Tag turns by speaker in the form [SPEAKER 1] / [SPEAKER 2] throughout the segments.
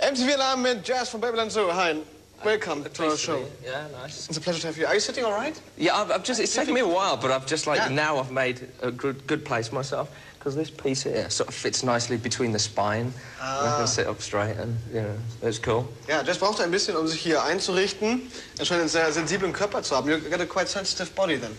[SPEAKER 1] MTV Alarm mit Jas from Babylon Zoo. Hi, welcome to our show.
[SPEAKER 2] Yeah, nice.
[SPEAKER 1] It's a pleasure to have you. Are you sitting all right?
[SPEAKER 2] Yeah, it's taken me a while, but I've just now I've made a good place for myself because this piece here sort of fits nicely between the spine. I can sit up straight and, you know, it's cool.
[SPEAKER 1] Ja, Jas braucht ein bisschen, sich hier einzurichten. Er scheint einen sehr sensiblen Körper zu haben. You've got a quite sensitive body then.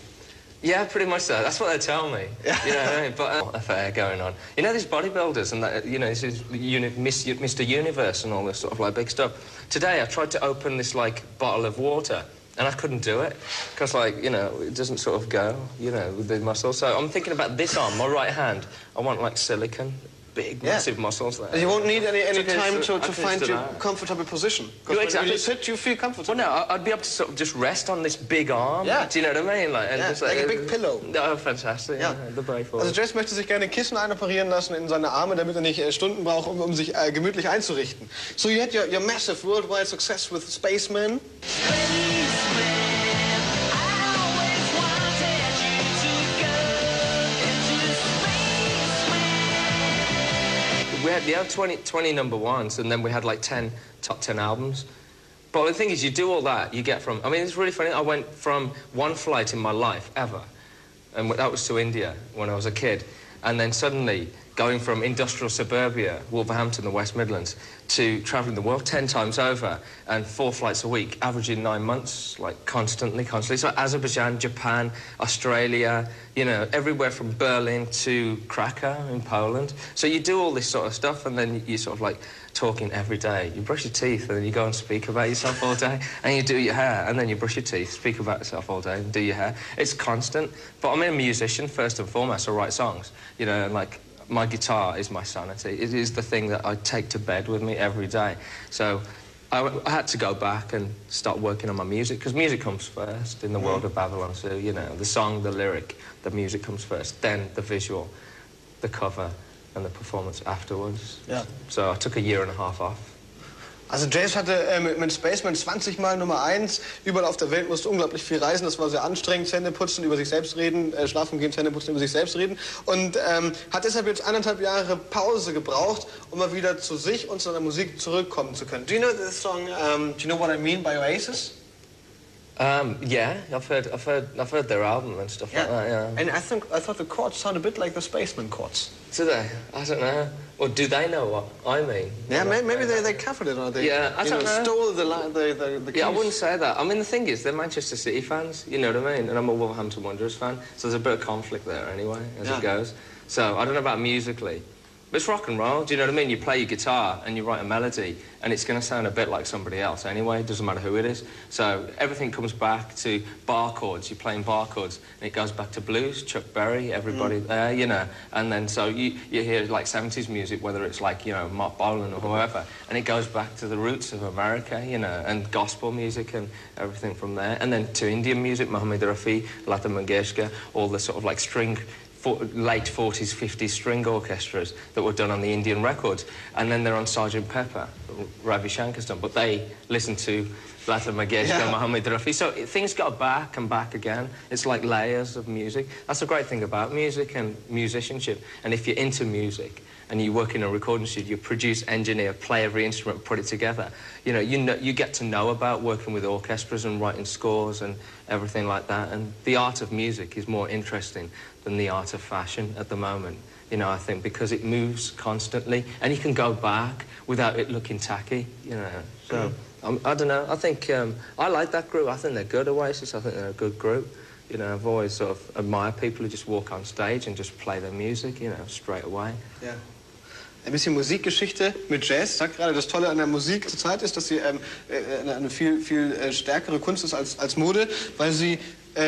[SPEAKER 2] Yeah, pretty much so. That's what they tell me. Yeah. You know what I mean? But affair going on. You know, these bodybuilders and that, you know, this is Mr. Universe and all this sort of like big stuff. Today I tried to open this like bottle of water and I couldn't do it because, like, you know, it doesn't sort of go, you know, with the muscle. So I'm thinking about this arm, my right hand. I want like silicone. Big, massive muscles there.
[SPEAKER 1] You won't need any time to find your comfortable position. Because
[SPEAKER 2] exactly.
[SPEAKER 1] when you sit, you feel comfortable.
[SPEAKER 2] Well, no, I'd be able to sort of just rest on this big arm.
[SPEAKER 1] Yeah.
[SPEAKER 2] Do you know what I mean? Like, and just
[SPEAKER 1] like a big pillow.
[SPEAKER 2] Oh, fantastic.
[SPEAKER 1] Ja.
[SPEAKER 2] The brave boy.
[SPEAKER 1] Also Jas möchte sich gerne Kissen einoperieren lassen in seine Arme, damit er nicht Stunden braucht, um sich gemütlich einzurichten. So you had your massive worldwide success with Spaceman.
[SPEAKER 2] We had 20 number ones, and then we had like 10 top 10 albums. But the thing is, you do all that, you get from... I mean, it's really funny. I went from one flight in my life, ever, and that was to India when I was a kid. And then suddenly, going from industrial suburbia, Wolverhampton, the West Midlands, to travelling the world 10 times over, and 4 flights a week, averaging 9 months, like constantly. So Azerbaijan, Japan, Australia, you know, everywhere from Berlin to Krakow in Poland. So you do all this sort of stuff, and then you sort of like talking every day. You brush your teeth, and then you go and speak about yourself all day, and you do your hair, and then you brush your teeth, speak about yourself all day, and do your hair. It's constant. But I'm a musician, first and foremost. I write songs, you know, and like... My guitar is my sanity. It is the thing that I take to bed with me every day. So I had to go back and start working on my music, because music comes first in the world of Babylon. So, you know, the song, the lyric, the music comes first, then the visual, the cover, and the performance afterwards. Yeah. So I took a year and a half off.
[SPEAKER 1] Also Jas hatte mit Spaceman 20 Mal Nummer 1, überall auf der Welt, musste unglaublich viel reisen, das war sehr anstrengend, Zähne putzen, über sich selbst reden, schlafen gehen, Zähne putzen, über sich selbst reden und hat deshalb jetzt 1,5 Jahre Pause gebraucht, um mal wieder zu sich und zu seiner Musik zurückkommen zu können. Do you know this song, do you know what I mean by Oasis?
[SPEAKER 2] Yeah, I've heard their album and stuff like that, yeah.
[SPEAKER 1] And I thought the chords sound a bit like the Spaceman chords.
[SPEAKER 2] Do they? I don't know. Or do they know what I mean?
[SPEAKER 1] Yeah, maybe they covered it, or they
[SPEAKER 2] I don't know.
[SPEAKER 1] Stole the keys.
[SPEAKER 2] Yeah, I wouldn't say that. I mean, the thing is, they're Manchester City fans, you know what I mean? And I'm a Wolverhampton Wanderers fan, so there's a bit of conflict there anyway, as it goes. So I don't know about musically. But it's rock and roll, do you know what I mean? You play your guitar and you write a melody and it's going to sound a bit like somebody else anyway, it doesn't matter who it is. So everything comes back to bar chords, you're playing bar chords, and it goes back to blues, Chuck Berry, everybody there, you know. And then so you hear like 70s music, whether it's like, you know, Mark Bolan or whoever, and it goes back to the roots of America, you know, and gospel music and everything from there. And then to Indian music, Mohammed Rafi, Lata Mangeshkar, all the sort of like late 40s, 50s string orchestras that were done on the Indian records. And then they're on Sgt. Pepper, Ravi Shankar's done, but they listen to Lata Mangeshkar, Mohammed Rafi. So things go back and back again. It's like layers of music. That's the great thing about music and musicianship. And if you're into music and you work in a recording studio, you produce, engineer, play every instrument, put it together, you know, you get to know about working with orchestras and writing scores and everything like that. And the art of music is more interesting than the art of fashion at the moment, you know, I think, because it moves constantly and you can go back without it looking tacky, you know. So, I don't know, I think, I like that group. I think they're good, Oasis. I think they're a good group. You know, I've always sort of admired people who just walk on stage and just play their music, you know, straight away.
[SPEAKER 1] Yeah. Ein bisschen Musikgeschichte mit Jas. Ich sag gerade, das Tolle an der Musik zurzeit ist, dass sie eine viel stärkere Kunst ist als Mode, weil sie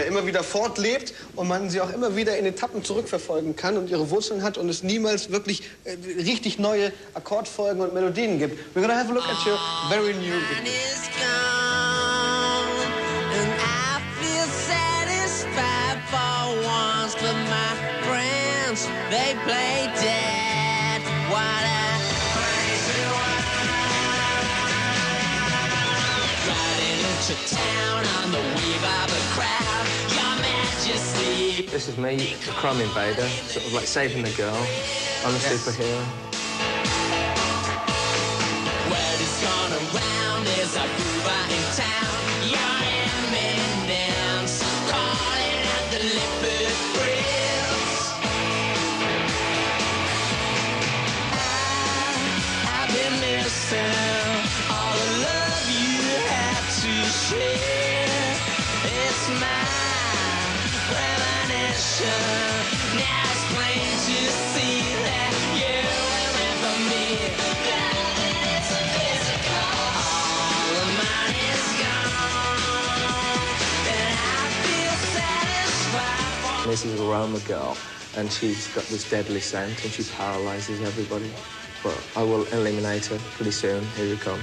[SPEAKER 1] immer wieder fortlebt und man sie auch immer wieder in Etappen zurückverfolgen kann und ihre Wurzeln hat und es niemals wirklich richtig neue Akkordfolgen und Melodien gibt. We're gonna have a look at your very new video.
[SPEAKER 3] They play dead. What a crazy world. Riding into town on the weave of a crowd. Your Majesty.
[SPEAKER 2] This is me, the Chrome Invader, sort of like saving the girl. I'm a superhero.
[SPEAKER 3] Where does around is a groover in town. Your eminence calling at the liquid grills. I've been missing all the love you had to share. It's my premonition. Now it's plain to see that you will never meet. That it's a physical. All of mine is gone, and I feel satisfied.
[SPEAKER 2] This is a Roma girl, and she's got this deadly scent, and she paralyzes everybody. But I will eliminate her pretty soon. Here we come.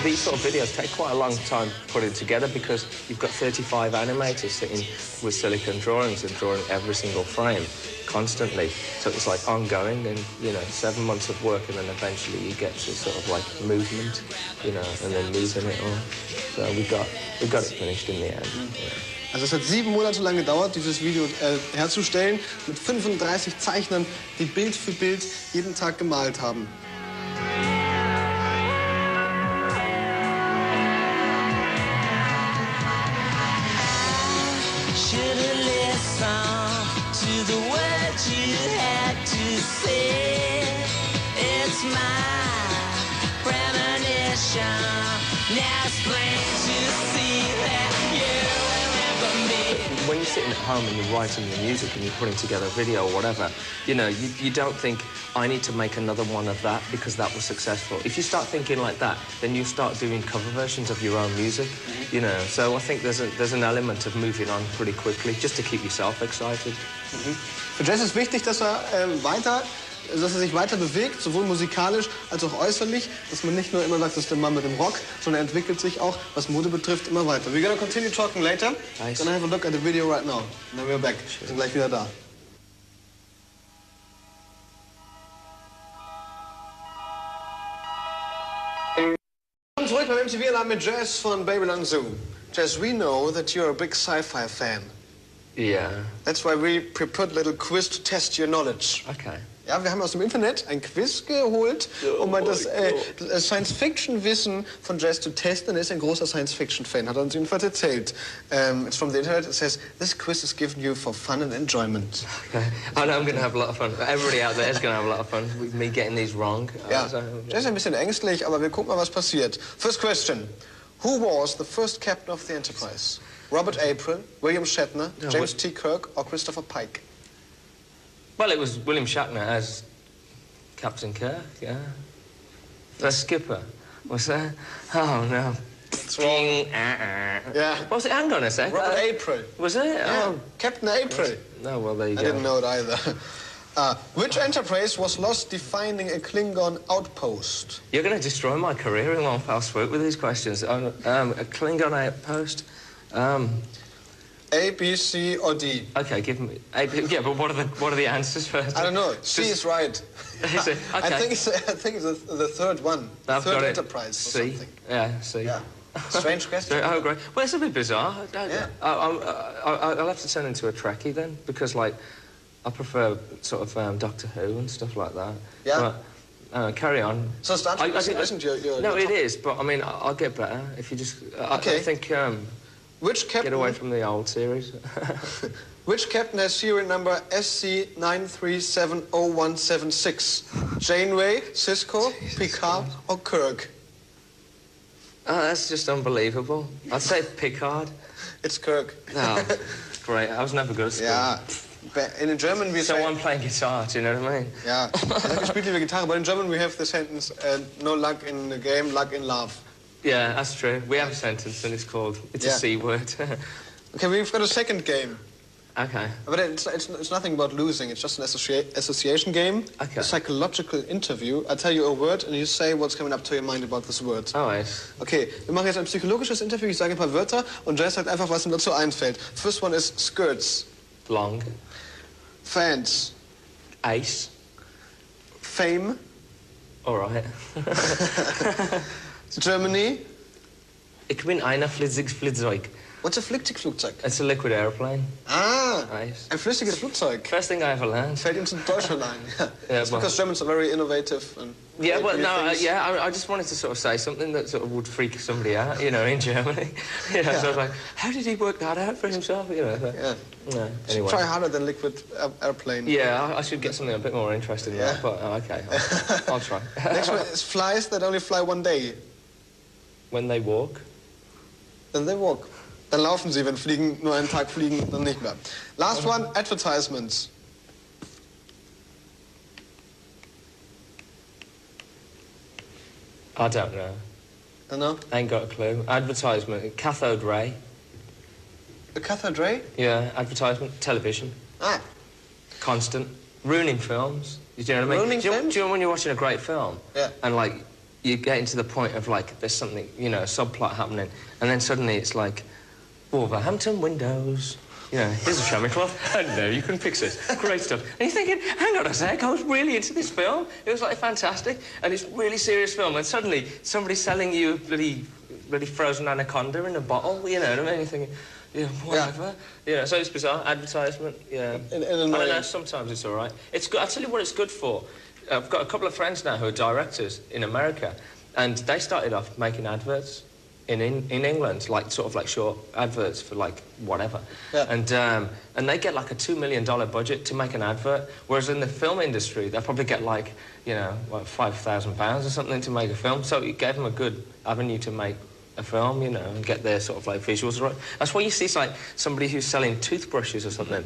[SPEAKER 2] These sort of videos take quite a long time putting together because you've got 35 animators sitting with silicone drawings and drawing every single frame constantly. So it's like ongoing and, you know, 7 months of work and then eventually you get to sort of like movement, you know, and then moving it all. So we got it finished in the end. Yeah.
[SPEAKER 1] Also es hat 7 Monate lang gedauert, dieses Video herzustellen, mit 35 Zeichnern, die Bild für Bild jeden Tag gemalt haben.
[SPEAKER 3] Should've listened to the words you had to say. It's my premonition. Now it's plain to see that you will never meet.
[SPEAKER 2] When you're sitting at home and you're writing your music and you're putting together a video or whatever, you know, you don't think, I need to make another one of that because that was successful. If you start thinking like that, then you start doing cover versions of your own music, you know. So I think there's an element of moving on pretty quickly, just to keep yourself excited.
[SPEAKER 1] Für Jas ist wichtig, dass er sich weiter bewegt, sowohl musikalisch als auch äußerlich, dass man nicht nur immer sagt, das ist der Mann mit dem Rock, sondern er entwickelt sich auch, was Mode betrifft, immer weiter. We're gonna continue talking later.
[SPEAKER 2] Nice.
[SPEAKER 1] Gonna have a look at the video right now. And then we're back. Wir sind gleich wieder da. Willkommen zurück beim MTV Alarm mit Jas von Babylon Zoo. Jas, we know that you're a big sci-fi fan.
[SPEAKER 2] Yeah.
[SPEAKER 1] That's why we prepared a little quiz to test your knowledge.
[SPEAKER 2] Okay.
[SPEAKER 1] Ja, wir haben aus dem Internet ein Quiz geholt, um mal das Science-Fiction-Wissen von Jas zu testen. Er ist ein großer Science-Fiction-Fan, hat er uns jedenfalls erzählt. It's from the internet. It says, this quiz is given you for fun and enjoyment.
[SPEAKER 2] Okay. I know I'm going to have a lot of fun. Everybody out there is going to have a lot of fun with me getting these wrong.
[SPEAKER 1] Ja, Jas ist ein bisschen ängstlich, aber wir gucken mal, was passiert. First question. Who was the first captain of the Enterprise? Robert April, William Shatner, James T. Kirk, or Christopher Pike?
[SPEAKER 2] Well, it was William Shatner as Captain Kirk, yeah. The skipper, was that? Oh, no.
[SPEAKER 1] It's wrong. Yeah.
[SPEAKER 2] What was it? Hang on a sec.
[SPEAKER 1] Robert April.
[SPEAKER 2] Was it?
[SPEAKER 1] Yeah,
[SPEAKER 2] Oh.
[SPEAKER 1] Captain April.
[SPEAKER 2] No, well, there you go.
[SPEAKER 1] I didn't know it either. Which Enterprise was lost defining a Klingon outpost?
[SPEAKER 2] You're going to destroy my career in one fell swoop with these questions. A Klingon outpost.
[SPEAKER 1] A, B, C, or D?
[SPEAKER 2] Okay, give me. Yeah, but what are the answers first?
[SPEAKER 1] I don't know. C is right.
[SPEAKER 2] Is it? Okay.
[SPEAKER 1] I think it's the third one.
[SPEAKER 2] I've
[SPEAKER 1] third
[SPEAKER 2] got it.
[SPEAKER 1] Enterprise or
[SPEAKER 2] C.
[SPEAKER 1] something.
[SPEAKER 2] Yeah, C.
[SPEAKER 1] Yeah. Strange question.
[SPEAKER 2] Oh, great. Well, it's a bit bizarre.
[SPEAKER 1] Yeah.
[SPEAKER 2] I'll have to turn into a trekkie then, because, like, I prefer sort of Doctor Who and stuff like that.
[SPEAKER 1] Yeah.
[SPEAKER 2] But, carry on.
[SPEAKER 1] So Star Trek isn't your
[SPEAKER 2] No, it is, but, I mean, I'll get better if you just...
[SPEAKER 1] Okay.
[SPEAKER 2] I think...
[SPEAKER 1] Which captain...
[SPEAKER 2] Get away from the old series.
[SPEAKER 1] Which captain has serial number SC9370176? Janeway, Sisko, Picard, or Kirk?
[SPEAKER 2] Oh, that's just unbelievable. I'd say Picard.
[SPEAKER 1] It's Kirk.
[SPEAKER 2] Oh, great. I was never good at school.
[SPEAKER 1] Yeah. In German we
[SPEAKER 2] So
[SPEAKER 1] say...
[SPEAKER 2] I'm playing guitar, do you know what I mean?
[SPEAKER 1] Ja, er spielt lieber Gitarre, but in German we have the sentence, no luck in the game, luck in love.
[SPEAKER 2] Yeah, that's true. We have a sentence and it's a C word.
[SPEAKER 1] Okay, we've got a second game.
[SPEAKER 2] Okay.
[SPEAKER 1] But it's nothing about losing, it's just an association game.
[SPEAKER 2] Okay.
[SPEAKER 1] A psychological interview. I tell you a word and you say what's coming up to your mind about this word.
[SPEAKER 2] Oh, yes.
[SPEAKER 1] Okay, wir machen jetzt ein psychologisches Interview. Ich sage ein paar Wörter und Jas sagt einfach, was ihm dazu einfällt. First one is skirts.
[SPEAKER 2] Long.
[SPEAKER 1] Fans.
[SPEAKER 2] Ace.
[SPEAKER 1] Fame.
[SPEAKER 2] All right.
[SPEAKER 1] Germany.
[SPEAKER 2] Ich bin ein Flugzeug.
[SPEAKER 1] What's a Flugzeug?
[SPEAKER 2] It's a liquid airplane.
[SPEAKER 1] Ah,
[SPEAKER 2] Nice.
[SPEAKER 1] ein flüssiges Flugzeug.
[SPEAKER 2] First thing I ever learned.
[SPEAKER 1] Fällt Ihnen zu Deutschland ein. Yeah.
[SPEAKER 2] Yeah,
[SPEAKER 1] It's because Germans are very innovative. And
[SPEAKER 2] Yeah, well,
[SPEAKER 1] create
[SPEAKER 2] no,
[SPEAKER 1] things.
[SPEAKER 2] I just wanted to sort of say something that sort of would freak somebody out, you know, in Germany. You know, so I was like, how did he work that out for himself? You know, so,
[SPEAKER 1] Yeah.
[SPEAKER 2] no, anyway.
[SPEAKER 1] Try harder than liquid airplane.
[SPEAKER 2] Yeah, I should get something a bit more interesting than that, but okay, I'll try.
[SPEAKER 1] Next one is flies that only fly one day.
[SPEAKER 2] When they walk.
[SPEAKER 1] Then they walk. Dann laufen sie, wenn Fliegen nur einen Tag fliegen, dann nicht mehr. Last one, advertisements.
[SPEAKER 2] I don't know.
[SPEAKER 1] Don't know?
[SPEAKER 2] Ain't got a clue. Advertisement, cathode ray.
[SPEAKER 1] The cathode ray?
[SPEAKER 2] Yeah, advertisement, television.
[SPEAKER 1] Ah,
[SPEAKER 2] Constant. Ruining films. Do you know what I mean?
[SPEAKER 1] Ruining
[SPEAKER 2] do you,
[SPEAKER 1] films?
[SPEAKER 2] Do you know when you're watching a great film?
[SPEAKER 1] Yeah.
[SPEAKER 2] And, like, you're getting to the point of, like, there's something, you know, a subplot happening, and then suddenly it's like, Wolverhampton windows. You know, here's a chamois cloth, and there you can fix it. Great stuff. And you're thinking, hang on a sec, I was really into this film. It was, like, fantastic, and it's a really serious film, and suddenly somebody's selling you a bloody frozen anaconda in a bottle, you know what I mean? You're thinking, yeah, whatever. Yeah. You know, so it's bizarre. Advertisement, yeah. I don't know, sometimes it's all right. It's good. I'll tell you what it's good for. I've got a couple of friends now who are directors in America, and they started off making adverts in England, like sort of like short adverts for like whatever.
[SPEAKER 1] Yeah.
[SPEAKER 2] And they get like a $2 million budget to make an advert, whereas in the film industry they probably get like, you know, like £5,000 or something to make a film. So it gave them a good avenue to make a film, you know, and get their sort of like visuals right. That's why you see like somebody who's selling toothbrushes or something.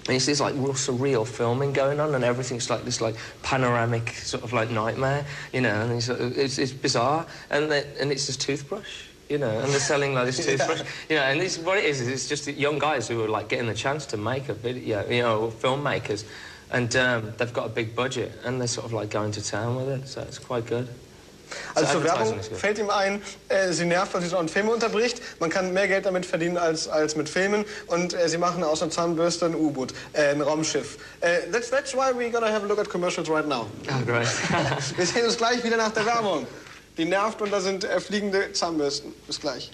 [SPEAKER 2] And you see this like real surreal filming going on, and everything's like this like panoramic sort of like nightmare, you know. And it's bizarre, and it's this toothbrush, you know, and they're selling like this toothbrush, you know. And this what it is. It's just young guys who are like getting the chance to make a video, you know, filmmakers, and they've got a big budget, and they're sort of like going to town with it. So it's quite good.
[SPEAKER 1] Also zur Werbung fällt ihm ein, sie nervt, weil sie so an Filme unterbricht. Man kann mehr Geld damit verdienen als mit Filmen. Und sie machen aus einer Zahnbürste ein U-Boot, ein Raumschiff. That's why we're gonna have a look at commercials right now.
[SPEAKER 2] Oh, great.
[SPEAKER 1] Wir sehen uns gleich wieder nach der Werbung. Die nervt und da sind fliegende Zahnbürsten. Bis gleich.